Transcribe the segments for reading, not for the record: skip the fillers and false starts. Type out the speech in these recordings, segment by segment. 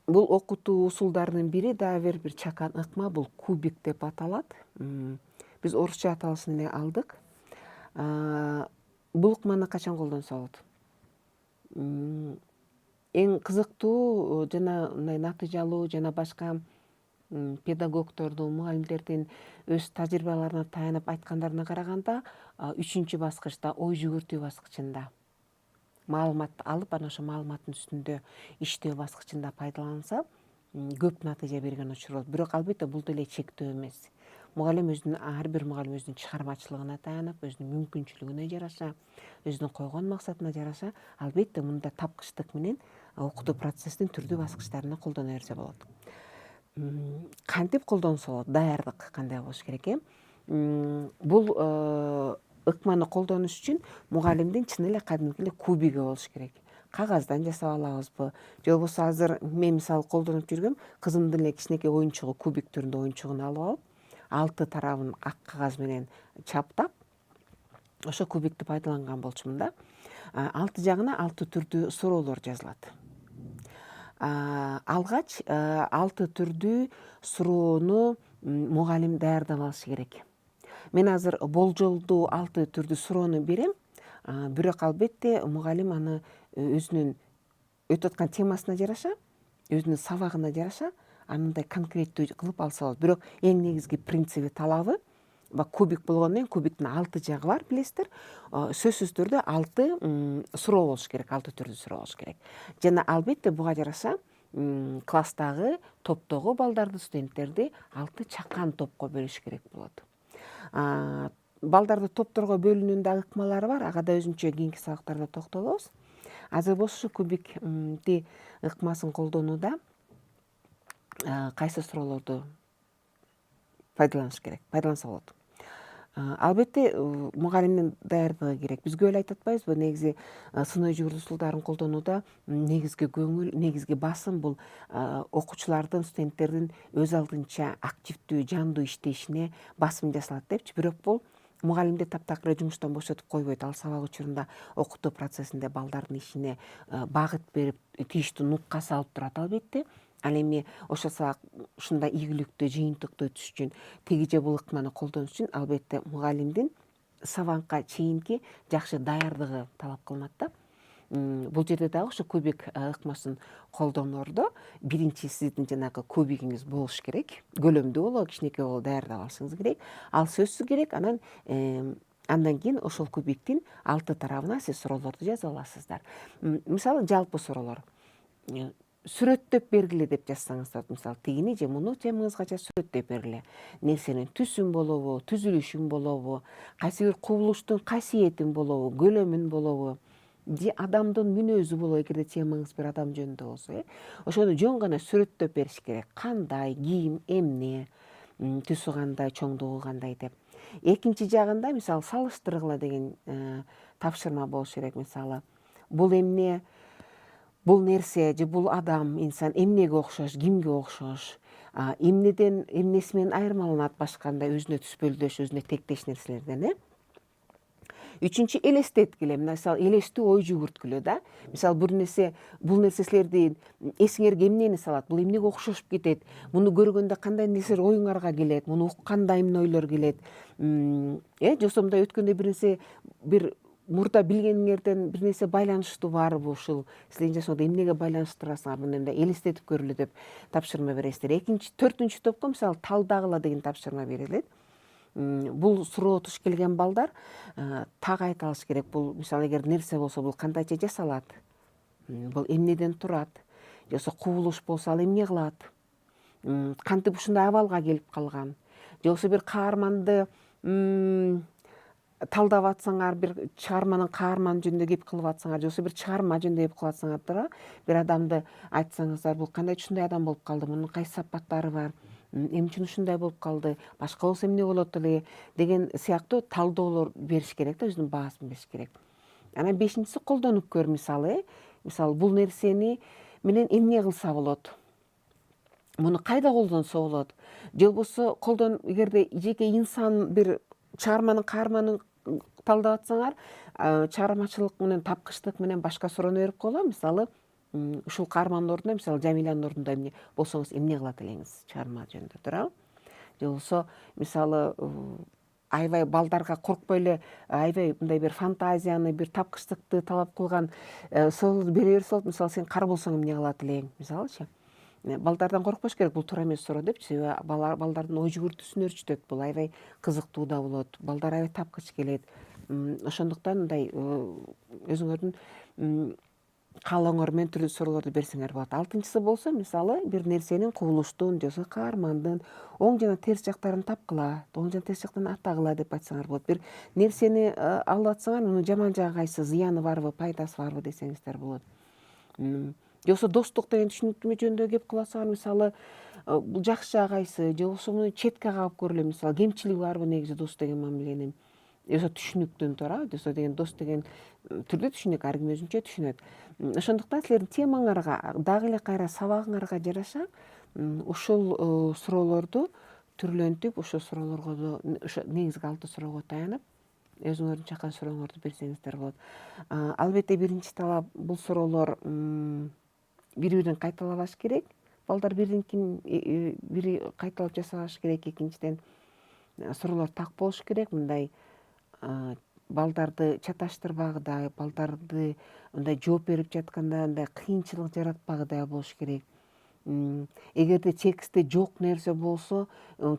Бул окутуу усулдарынын бири дагы бир чакан ыкма, бул кубик деп аталат. Биз орусча аталышын эле алдык. Бул ыкманы качан колдонсо болот? Эң кызыктуу жана мындай натыйжалуу жана башка педагогдордун, мугалимдердин өз тажрыйбаларына таянып айткандарына караганда, 3 баскычта, ой жүгүртүү баскычында, маалымат алып, анан ошо маалыматтын үстүндө иштөө баскычында пайдаланса, көп натыйжа берген учур болот. Бирок албетте бул деле чектөө эмес. Мугалим ар бир мугалим өзүнүн чыгармачылыгына таянып, өзүнүн мүмкүнчүлүгүнө жараша, өзүнүн койгон максатына жараша, албетте мында тапкычтык менен окутуу процесстин түрдүү баскычтарына колдоно берсе болот. Кантип колдонсо болот? Даярдык кандай болуш керек Бул ыкманы колдонуш үчүн мугалимдин чын эле кадимки эле кубиги болуш керек. Кагаздан жасап алабызбы, же болбосо азыр мен мисалы колдонуп жүргөм, кызымдын эле кичинекей оюнчугу, кубик түрүндө оюнчугун алып алып, 6 тарабын ак кагаз менен чаптап, ошо кубикти пайдаланган болчумун да. 6 жагына 6 түрдүү суроолор жазылат. Алгач 6 түрдүү суроону мугалим даярдап алышы керек. Мен азыр болжолдуу 6 түрдүү суроону берем, бирок албетте мугалим аны өзүнүн өтүп аткан темасына жараша, өзүнүн сабагына жараша анындай конкреттүү кылып алса болот. Бирок эң негизги принциби, талабы, кубик болгондон кийин кубиктин 6 жагы бар, билесиздер. Сөзсүз түрдө 6 суроо болуш керек, 6 түрдүү суроо болуш керек. Жана албетте буга жараша класстагы, топтогу балдарды, студенттерди 6 чакан топко бөлүш керек болот. Балдарды топторго бөлүүнүн дагы ыкмалары бар, ага да өзүнчө кийинки сабактарда токтолобуз. Азыр болсо кубикти ыкмасын колдонууда кайсы суроолорду пайдаланса болот? Албетте мугалимдин даярдыгы керек. Биз көп эле айтып атпайбызбы, негизи сын ой жүгүртүү усулдарын колдонууда негизги көңүл, негизги басым бул окуучулардын, студенттердин өз алдынча активдүү, жандуу иштешине басым жасалат депчи. Бирок бул мугалимди таптакыр жумуштан бошотуп койбойт. Ал сабак учурунда, окутуу процессинде балдардын ишине багыт берип, тийиштүү нукка салып турат албетте. Ал эми ошол сабак ушундай ийгиликтүү, жыйынтыктуу өтүш үчүн, тиги же бул ыкманы колдонуш үчүн албетте мугалимдин сабакка чейинки жакшы даярдыгы талап кылынат да. Бул жерде дагы ушу кубик ыкмасын колдоноордо биринчи сиздин жанагы кубигиңиз болуш керек. Көлөмдүү болобу, кичинекей болобу даярдап алышыңыз керек. Ал сөзсүз керек. Андан кийин ошол кубиктин 6 тарабына сиз суроолорду жаза аласыздар. Мисалы жалпы суроолор. Сүрөттөп бергиле деп жазсаңыз болот. Мисалы тигини же муну темаңызгача сүрөттөп бергиле. Нерсенин түсүн болобу, түзүлүшүн болобу, кайсы бир кубулуштун касиетин болобу, көлөмүн болобу, же адамдын мүнөзү болобу, эгерде темаңыз бир адам жөнүндө болсо, ошону жөн гана сүрөттөп бериш керек. Кандай кийим, эмне, түсү кандай, чоңдугу кандай деп. Экинчи жагында мисалы салыштыргыла деген тапшырма болуш керек. Мисалы, бул эмне, бул нерсе же бул адам, инсан эмнеге окшош, кимге окшош, эмнеси менен айырмаланат башкандай өзүнө түспөлдөш, өзүнө тектеш нерселерден, Үчүнчү, элестеткиле. Мисалы, элестүү ой жүгүрткүлө да. Мисалы, бул нерсе силердин эсиңерге эмнени салат, бул эмнеге окшошуп кетет, муну көргөндө кандай нерселер оюңарга келет, муну укканда эмне ойлор келет, же болбосо мындай өткөндө бир мурда билгениңерден бир нерсе байланыштуу барбы, ушул силердин жашооңордо эмнеге байланыштырасыңар, муну мындай элестетип көргүлө деп тапшырма бересиздер. Төртүнчү топко мисалы талдагыла деген тапшырма берилет. Бул суроо туш келген балдар так айта алыш керек. Бул мисалы эгер нерсе болсо бул кандайча жасалат, бул эмнеден турат, же болбосо кубулуш болсо ал эмне кылат, кантип ушундай абалга келип калган, же болбосо бир каарманды талдап атсаңар, бир чыгарманын каарманы жөнүндө кеп кылып атсаңар, же болбосо бир чыгарма жөнүндө кеп кылып атсаңар, бир адамды айтсаңыздар, бул кандайча ушундай адам болуп калды, мунун кайсы сапаттары бар, эмне үчүн ушундай болуп калды, башка болсо эмне болот эле деген сыяктуу талдоолор бериш керек да, өзүнүн баасын бериш керек. Анан бешинчиси, колдонуп көр. Мисалы, бул нерсени менен эмне кылса болот, муну кайда колдонсо болот, же болбосо эгерде жеке инсан бир чыгарманын каарманын талдап атсаңар, чыгармачылык менен, тапкычтык менен башка суроону берип койгула. Мисалы, ушул каармандын ордуна мисалы Жамилянын ордунда эмне болсоңуз эмне кылат элеңиз чыгарма жөнүндө туурабы? Же болбосо мисалы аябай балдарга коркпой эле аябай мындай бир фантазияны, бир тапкычтыкты талап кылган суроолорду бере берсе болот. Мисалы сен кар болсоң эмне кылат элең мисалычы. Балдардан коркпош керек, бул туура эмес суроо депчи. Себеби балдардын ой жүгүртүүсүн өөрчүтөт. Бул аябай кызыктуу да болот. Балдар аябай тапкыч келет. Ошондуктан мындай өзүңөрдүн каалооңор менен түрлүү суроолорду берсеңер болот. Алтынчысы болсо мисалы бир нерсенин кубулуштун же болбосо каармандын оң жана терс жактарын тапкыла, оң жана терс жактан атагыла деп айтсаңар болот. Бир нерсени алып атсаңар, мунун жаман жагы кайсы, зыяны барбы, пайдасы барбы десеңиздер болот. Же болбосо достук деген түшүнүктүмө жөнүндө кеп кыласаңар, мисалы бул жакшы жагы кайсы, же болбосо муну четке кагып көрөлү, мисалы кемчилиги барбы негизи дос деген мамиленин. Же болбосо түшүнүктүн туурабы, же болбосо деген дос деген түрдүү түшүнүк, ар ким өзүнчө түшүнөт. Ошондуктан силердин темаңарга дагы эле кайра сабагыңарга жараша ушул суроолорду түрлөнтүп, ошол суроолорго ошо негизги 6 суроого таянып өзүңөрдүн чакан сурооңорду берсеңиздер болот. Албетте биринчи талап бул суроолор бири-бирин кайталабаш керек. Балдар биринкин бири кайталап жасабаш керек. Экинчиден суроолор так болуш керек. Мындай балдарды чаташтырбагыдай, балдарды мындай жооп берип жатканда мындай кыйынчылык жаратпагыдай болуш керек. Эгерде текстте жок нерсе болсо,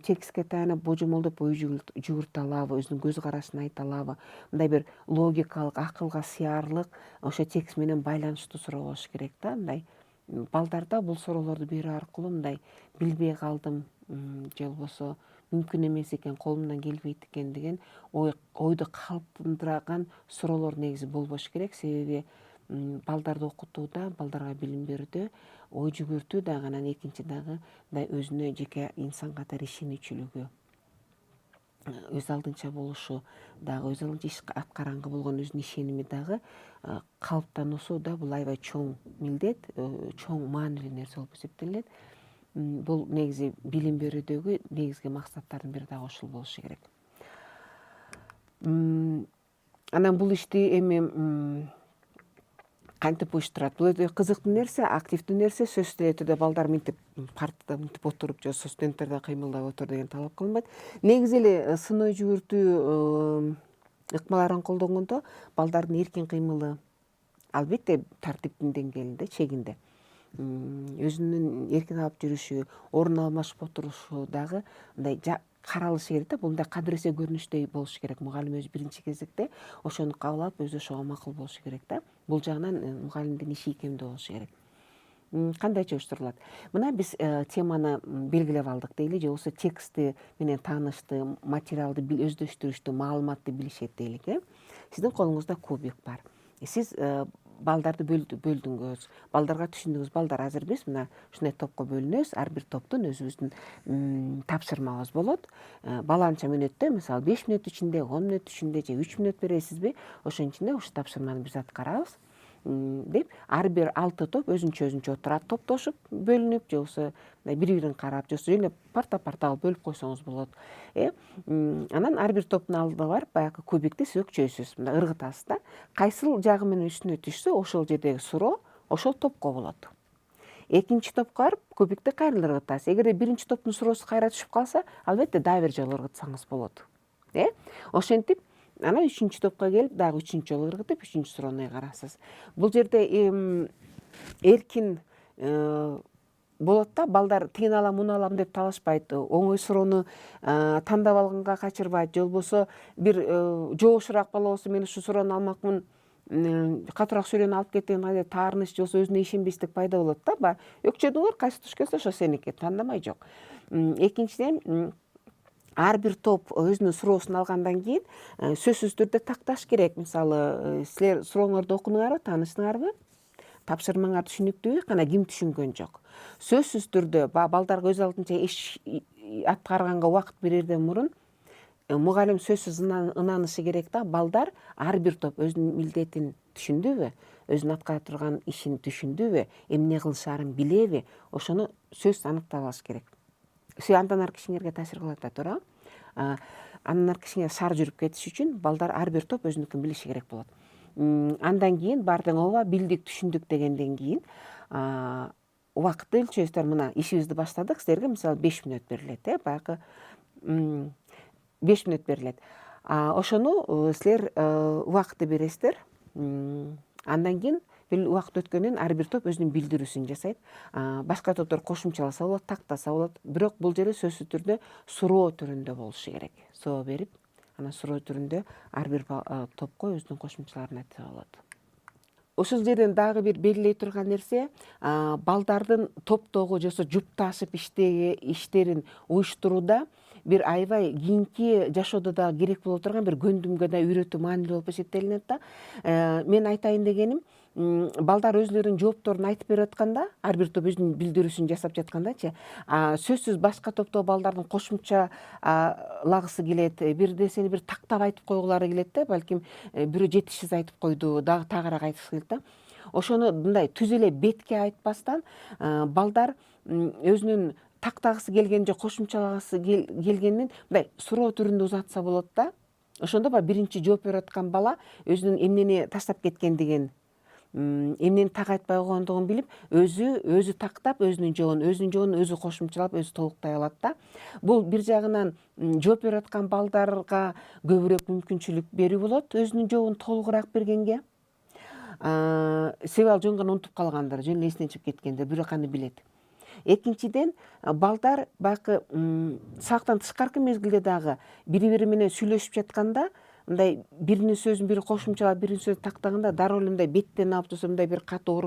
текстке таянып божомолдоп ой жүгүртө алабы, өзүнүн көз карашын айта алабы, мындай бир логикалык, акылга сыярлык ошо текст менен байланыштуу суроо болуш керек да. Мындай балдарда бул суроолорду берүү аркылуу мындай билбей калдым же болбосо мүмкүн эмес экен, колумдан келбейт экен деген ойду калыптандырган суроолор негизи болбош керек. Себеби балдарды окутууда, балдарга билим берүүдө ой жүгүртүү дагы, анан экинчи дагы мындай өзүнө жеке инсан катары ишеничүлүгү, өз алдынча болушу дагы, өз алдынча иш аткарганга болгон өзүнүн ишеними дагы калыптануусу да бул аябай чоң милдет, чоң маанилүү нерсе болуп эсептелинет. Бул негизи билим берүүдөгү негизги максаттардын бири дагы ушул болушу керек. Анан бул ишти эми кантип уюштурат? Бул өтө кызыктуу нерсе, активдүү нерсе. Сөзсүз эле түрдө балдар мынтип партада мынтип отуруп же студенттерден кыймылдап отур деген талап кылынбайт. Негизи эле сын ой жүгүртүү ыкмаларын колдонгондо балдардын эркин кыймылы албетте тартиптин деңгээлинде, чегинде. Өзүнүн эркин алып жүрүшү, орун алмашып отурушу дагы мындай каралышы керек да. Бул мындай кадыресе көрүнүштэй болуш керек. Мугалим өзү биринчи кезекте ошону кабыл алып, өзү ошого макул болушу керек да. Бул жагынан мугалимдин иши ийкемдүү болушу керек. Кандайча уюштурулат? Мына биз теманы белгилеп алдык дейли, же болбосо текстти менен таанышты, материалды өздөштүрүштү, маалыматты билишет дейлик. Сиздин колуңузда кубик бар. Сиз балдарды бөлдүңүз, балдарга түшүндүңүз. Балдар азыр биз мына ушундай топко бөлүнөбүз. Ар бир топтун өзүбүздүн тапшырмабыз болот. Баланча мүнөттө, мисалы 5 мүнөт ичинде, 10 мүнөт ичинде же 3 мүнөт бересизби? Ошонун ичинде ушу тапшырманы биз аткарабыз деп ар бир 6 топ өзүнчө отурат, топтошуп бөлүнүп, же болбосо бири-бирин карап, же болбосо эле парта кылып бөлүп койсоңуз болот. Анан ар бир топтун алдына барып баягы кубикти сиз өкчөйсүз, мындай ыргытасыз да. Кайсыл жагы менен үстүнө түшсө, ошол жердеги суроо ошол топко болот. Экинчи топко барып кубикти кайра ыргытасыз. Эгерде биринчи топтун суроосу кайра түшүп калса, албетте дагы бир жолу ыргытсаңыз болот. Ошентип анан 3-чү топко келип дагы 3-чү жолу ыргытып, 3-чү суроону карарсыз. Бул жерде эркин болот да. Балдар тигин алам, муну алам деп талашпайт. Оңой суроону тандап алганга качырбайт. Же болбосо бир жоошураак бала болсо, мен ушул суроону алмакмын, катуураак сүйлөнүп алып кет деген таарыныч, же болбосо өзүнө ишенбестик пайда болот да. Баягы өкчөдүңөр, кайсы туш келсе ошо сеники, тандамай жок. Экинчиден ар бир топ өзүнүн суроосун алгандан кийин сөзсүз түрдө такташ керек. Мисалы, силер сурооңорду окудуңарбы, тааныштыңарбы? Тапшырмаңар түшүнүктүүбү? Кана ким түшүнгөн жок? Сөзсүз түрдө балдарга өз алдынча иш аткарганга убакыт берерден мурун мугалим сөзсүз ынаанышы керек да. Балдар ар бир топ өзүнүн милдетин түшүндүбү? Өзүнүн аткара турган ишин түшүндүбү? Эмне кылышаарын билеби? Ошону сөзсүз аныктап алыш керек. Андан аркы ишиңерге таасир кылат да, туура. Андан аркы ишиңер шаар жүрүп кетиш үчүн балдар ар бир топ өзүнүкүн билиши керек болот. Андан кийин баардыгы ооба билдик, түшүндүк дегенден кийин убакытты өлчөйсүздөр. Мына ишибизди баштадык, силерге мисалы 5 мүнөт берилет, баягы 5 мүнөт берилет. Ошону силер убакытты бересиздер. Андан кийин бир убакыт өткөндөн ар бир топ өзүнүн билдирүүсүн жасайт. Башка топтор кошумчаласа болот, тактаса болот. Бирок бул жерде сөзсүз түрдө суроо түрүндө болушу керек. Суроо берип, анан суроо түрүндө ар бир топко өзүнүн кошумчаларын айтса болот. Ушул жерден дагы бир белгилей турган нерсе, балдардын топтогу же жупташып иштерин уюштурууда бир аябай кийинки жашоодо дагы керек боло турган бир көндүмгө да үйрөтүү маанилүү болуп эсептелинет да. Мен айтайын дегеним, балдар өзүлөрүнүн жоопторун айтып берип атканда, ар бир топ өзүнүн билдирүүсүн жасап жаткандачы, сөзсүз башка топтогу балдардын кошумча лагысы келет, бир нерсени бир тактап айтып койгулары келет да, балким бирөө жетишсиз айтып койду, дагы тагыраак айткысы келет да. Ошону мындай түз эле бетке айтпастан, балдар өзүнүн тактагысы келген же кошумчалагысы келгенин мындай суроо түрүндө узатса болот да. Ошондо баягы биринчи жооп берип аткан бала өзүнүн эмнени таштап кеткендигин, эмнени так айтпай койгондугун билип, өзү тактап, өзүнүн жообун өзү кошумчалап, өзү толуктай алат да. Бул бир жагынан жооп берип аткан балдарга көбүрөөк мүмкүнчүлүк берүү болот, өзүнүн жообун толугураак бергенге. Себеби ал жөн гана унутуп калгандыр, жөн эле эсинен чыгып кеткендир, бирок аны билет. Экинчиден, балдар баягы сабактан тышкаркы мезгилде дагы бири менен сүйлөшүп жатканда, мындай биринин сөзүн бири кошумчалап, биринин сөзүн тактаганда дароо эле мындай беттен алып турса, мындай бир катуу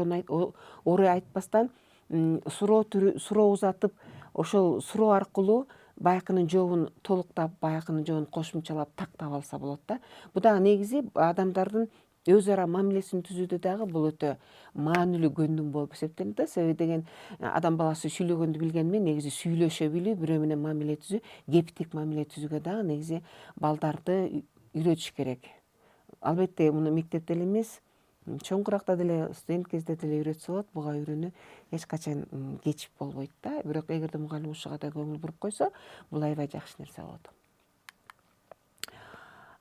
орой айтпастан, суроо узатып, ошол суроо аркылуу баякынын жообун толуктап, баякынын жообун кошумчалап, тактап алса болот да. Бул дагы негизи адамдардын өз ара мамилесин түзүүдө дагы бул өтө маанилүү көндүм болуп эсептелинет да. Себеби деген адам баласы сүйлөгөндү билгени менен негизи сүйлөшө билүү, бирөө менен мамиле түзүү, кептик мамиле түзүүгө дагы негизи балдарды үйрөтүш керек. Албетте муну мектепте эле эмес, чоңкуракта деле, студент кезде деле үйрөтсө болот. Буга үйрөнүү эч качан кеч болбойт да. Бирок эгерде мугалим ушуга да көңүл буруп койсо, бул аябай жакшы нерсе болот.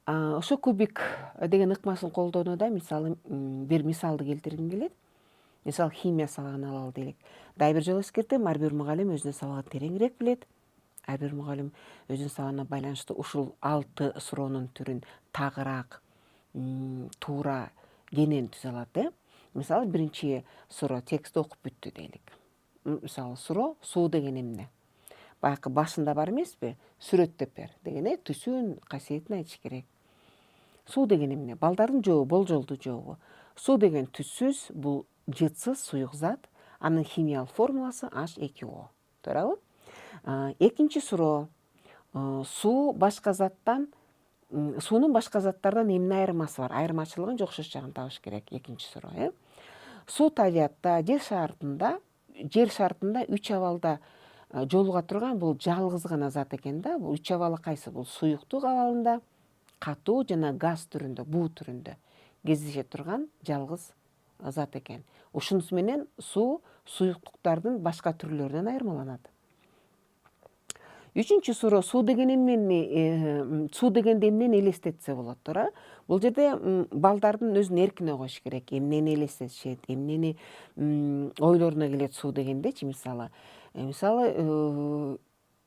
Ошо кубик деген ыкмасын колдонууда мисалы бир мисалды келтиргим келет. Мисалы химия сабагын алалы дейли. Дагы бир жолу эскертем, ар бир мугалим өзүнүн сабагын тереңирээк билет. Ар бир мугалим өзүнүн сабагына байланыштуу ушул 6 суроонун түрүн тагыраак, туура, кенен түзө алат. Мисалы биринчи суроо, текстти окуп бүттү дейлик. Мисалы суроо, суу деген эмне? Баягы башында бар эмеспи? Сүрөттөп бер деген, түсүн, касиетин айтыш керек. Суу деген эмне? Балдардын жообу, болжолдуу жообу. Суу деген түссүз, бул жытсыз суюк зат. Анын химиялык формуласы H2O. Туурабы? Экинчи суроо. Суунун башка заттардан эмне айырмасы бар? Айырмачылыгын же окшош жагын табыш керек. Экинчи суроо. Суу табиятта, жер шартында 3 абалда жолуга турган бул жалгыз гана зат экен да. Бул 3 абалы кайсы? Бул суюктук абалында, катуу жана газ түрүндө, буу түрүндө кездеше турган жалгыз зат экен. Ушунусу менен суу суюктуктардын башка түрлөрүнөн айырмаланат. Үчүнчү суроо, суу дегенде эмнени элестетсе болот, туура? Бул жерде балдардын өзүнүн эркине коюш керек. Эмнени элестетишет, эмнени ойлоруна келет суу дегендечи, мисалы.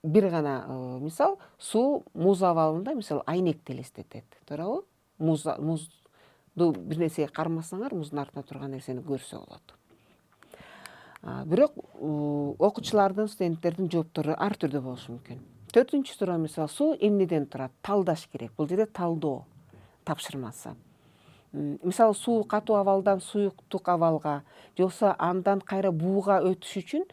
Бир гана мисал, суу муз абалында мисалы айнекти элестетет, туурабы? Музду бир нерсеге кармасаңар, муздун артында турган нерсени көрсө болот. Бирок окуучулардын, студенттердин жооптору ар түрдүү болушу мүмкүн. Төртүнчү суроо, мисалы, суу эмнеден турат? Талдаш керек. Бул жерде талдоо тапшырмасы. Мисалы, суу катуу абалдан суюктук абалга, же болбосо андан кайра бууга өтүш үчүн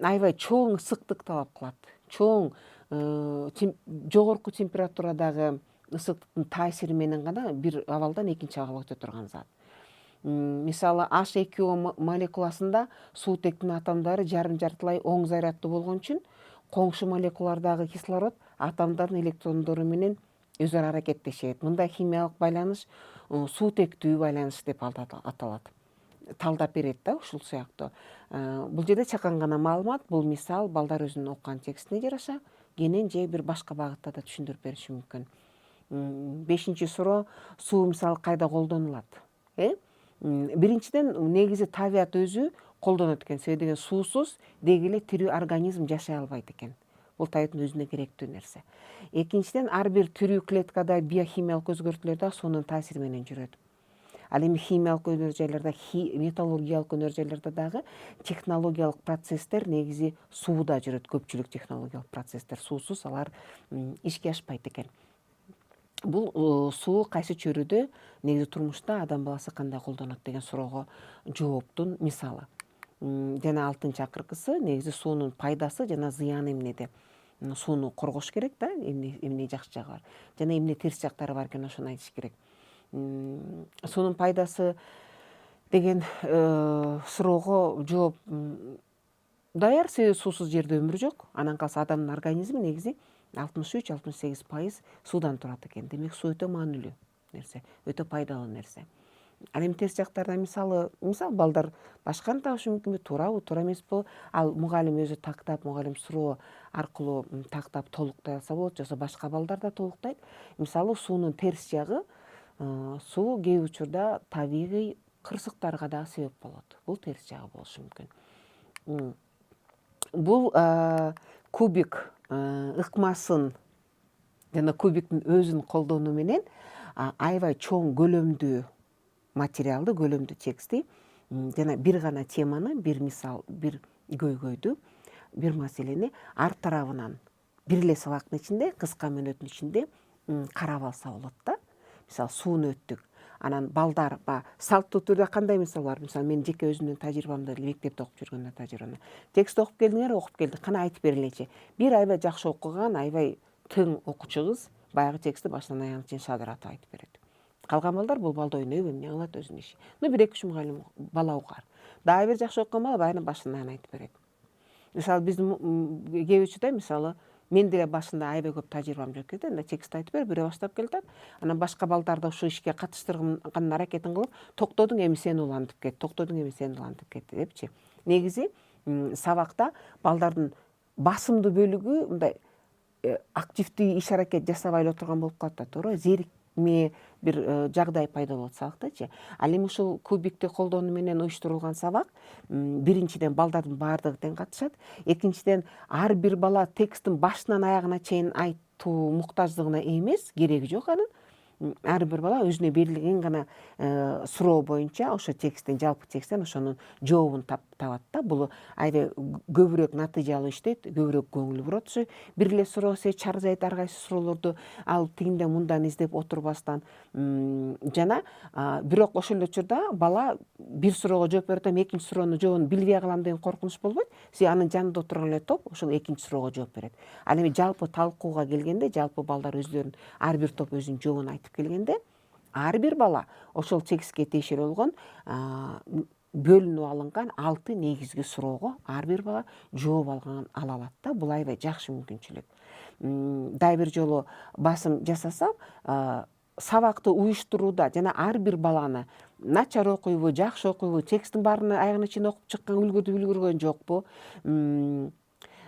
аябай чоң ысыктык талап кылат. Чоң, жогорку температурадагы ысыктыктын таасири менен гана бир абалдан экинчи абалга өтө турган зат. Мисалы, H2O молекуласында суутектин атомдору жарым-жартылай оң заряддуу болгон үчүн коңшу молекулалардагы кислород атомдордун электрондору менен өз ара аракеттешет. Мындай химиялык байланыш суутектүү байланыш деп аталат. Талдап берет да ушул сыяктуу. Бул жерде чакан гана маалымат, бул мисал балдар өзүнүн окуган текстине жараша кенен же бир башка багытта да түшүндүрүп бериши мүмкүн. Бешинчи суроо, суу мисалы кайда колдонулат? Биринчиден негизи табият өзү колдонот экен. Себеби деген суусуз деги эле тирүү организм жашай албайт экен. Бул табиаттын өзүнө керектүү нерсе. Экинчиден ар бир тирүү клеткада биохимиялык өзгөртүүлөр да суунун таасири менен жүрөт. Ал эми химиялык өнөр жайларда, металлургиялык өнөр жайларда дагы технологиялык процесстер негизи сууда жүрөт. Көпчүлүк технологиялык процесстер суусуз алар ишке ашпайт экен. Бул суу кайсы чөйрөдө негизи турмушта адам баласы кандай колдонот деген суроого жооптун мисалы. Жана алтынчы акыркысы негизи суунун пайдасы жана зыяны эмнеде. Сууну коргош керек да, эмне жакшы жагы бар. Жана эмне терс жактары бар экен, ошону айтыш керек. Суунун пайдасы деген суроого жооп даяр, себеби суусуз жерде өмүр жок. Анан калса адамдын организми негизи 63-68% суудан турат экен. Демек суу өтө маанилүү нерсе, өтө пайдалуу нерсе. Ал эми терс жактарда мисалы балдар башканы табышы мүмкүнбү, туурабы, туура эмеспи? Ал мугалим өзү тактап, мугалим суроо аркылуу тактап толуктай алса болот, жоксо башка балдар да толуктайт. Мисалы суунун терс жагы, суу кээ бир учурда табигый кырсыктарга да себеп болот. Бул терс жагы болушу мүмкүн. Бул кубик ыкмасын жана кубиктин өзүн колдонуу менен аябай чоң көлөмдүү материалды, көлөмдүү текстти жана бир гана теманы, бир мисал, бир көйгөйдү, бир маселени ар тарабынан бир эле сабактын ичинде, кыска мөөнөттүн ичинде карап алса болот да. Мисалы сууну өттүк. Анан балдар салттуу түрдө кандай мисал бар? Мисалы мен жеке өзүмдүн тажрыйбамда эле мектепте окуп жүргөндө тажрыйбамда. Текст окуп келдиңер, окуп келдик. Кана айтып бергилечи. Бир аябай жакшы окуган, аябай тың окуучу кыз баягы текстти башынан аягына чейин шадыратып айтып берет. Калган балдар бул балды ойнойбу, эмне кылат өзүнүн иши. Бир эки үч мугалим бала угар. Дагы бир жакшы окуган бала баягы башынан аягына айтып берет. Мисалы биздин кээ бир учурда мисалы мен деле башында аябай көп тажрыйбам жок экен да, текст айтып бере баштап келатат. Анан башка балдарды ушул ишке катыштырганын аракетин кылып, токтодуң эми сен улантып кет, токтодуң эми сен улантып кет депчи. Негизи сабакта балдардын басымдуу бөлүгү мындай активдүү иш аракет жасабай эле отурган болуп калат да, туура. Зерикме бир жагдай пайда болот сабактачы. Ал эми ушул кубикти колдонуу менен уюштурулган сабак биринчиден балдардын баардыгы тең катышат. Экинчиден ар бир бала тексттин башынан аягына чейин айтуу муктаждыгына эмес, кереги жок анын. Ар бир бала өзүнө берилген гана суроо боюнча ошо тексттин, жалпы тексттен ошонун жообун табат да. Бул аябай көбүрөөк натыйжалуу иштейт, көбүрөөк көңүл бурот. Ошо бир эле суроо се чарзайт ар кайсы суроолорду ал тигинден мындан издеп отурбастан. Жана бирок ошол эле учурда бала бир суроого жооп берип атам, экинчи суроонун жообун билбей калам деген коркунуч болбойт. Себеби анын жанында отурган эле топ ошол экинчи суроого жооп берет. Ал эми жалпы талкууга келгенде, жалпы балдар өздөрүн ар бир топ өзүнүн жообун айтып келгенде, ар бир бала ошол текстке тиешелүү болгон бөлүнүп алынган 6 негизги суроого ар бир бала жооп ала алат да. Бул аябай жакшы мүмкүнчүлүк. Дагы бир жолу басым жасасам, сабакты уюштурууда жана ар бир баланы начар окуйбу, жакшы окуйбу, тексттин баарын аягына чейин окуп чыккан, үлгүргөн жокпу,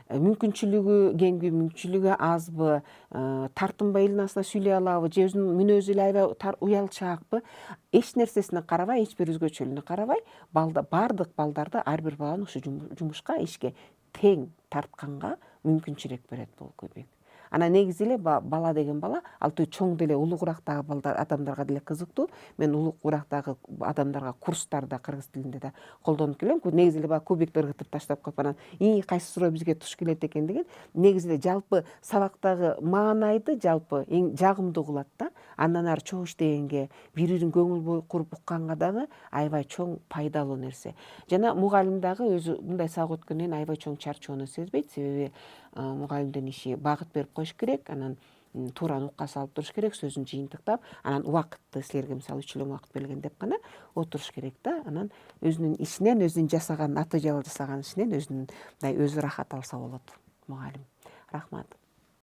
мүмкүнчүлүгү кеңби, мүмкүнчүлүгү азбы, тартынбай элдин астында сүйлөй алабы, же өзүнүн мүнөзү эле аябай уялчаакпы, эч нерсесине карабай, эч бир өзгөчөлүгүнө карабай, баардык балдарды, ар бир баланы ушу жумушка, ишке тең тартканга мүмкүнчүлүк берет бул көбөйүп. Анан негизи эле бала деген бала ал чоң деле улугурактагы балдар, адамдарга деле кызыктуу. Мен улугурактагы адамдарга курстарда кыргыз тилинде да колдонуп келем. Негизи эле баягы кубикти ыргытып таштап коюп анан кайсы суроо бизге туш келет экен деген. Негизи эле жалпы сабактагы маанайды жалпы эң жагымдуу кылат да. Андан ары чогуу иштегенге, бири-бирин көңүл куруп укканга дагы аябай чоң пайдалуу нерсе. Жана мугалим дагы өзү мындай сабак өткөндөн кийин аябай чоң чарчоону сезбейт. Себеби мугалимдин иши багыт берип коюш керек, анан туура нукка салып туруш керек, сөзүн жыйынтыктап, анан убакытты силерге мисалы 3 жыл убакыт берилген деп гана отуруш керек да. Анан өзүнүн ишинен, өзүнүн жасаган, натыйжалуу жасаган ишинен өзүнүн өзү рахат алса болот мугалим. Рахмат.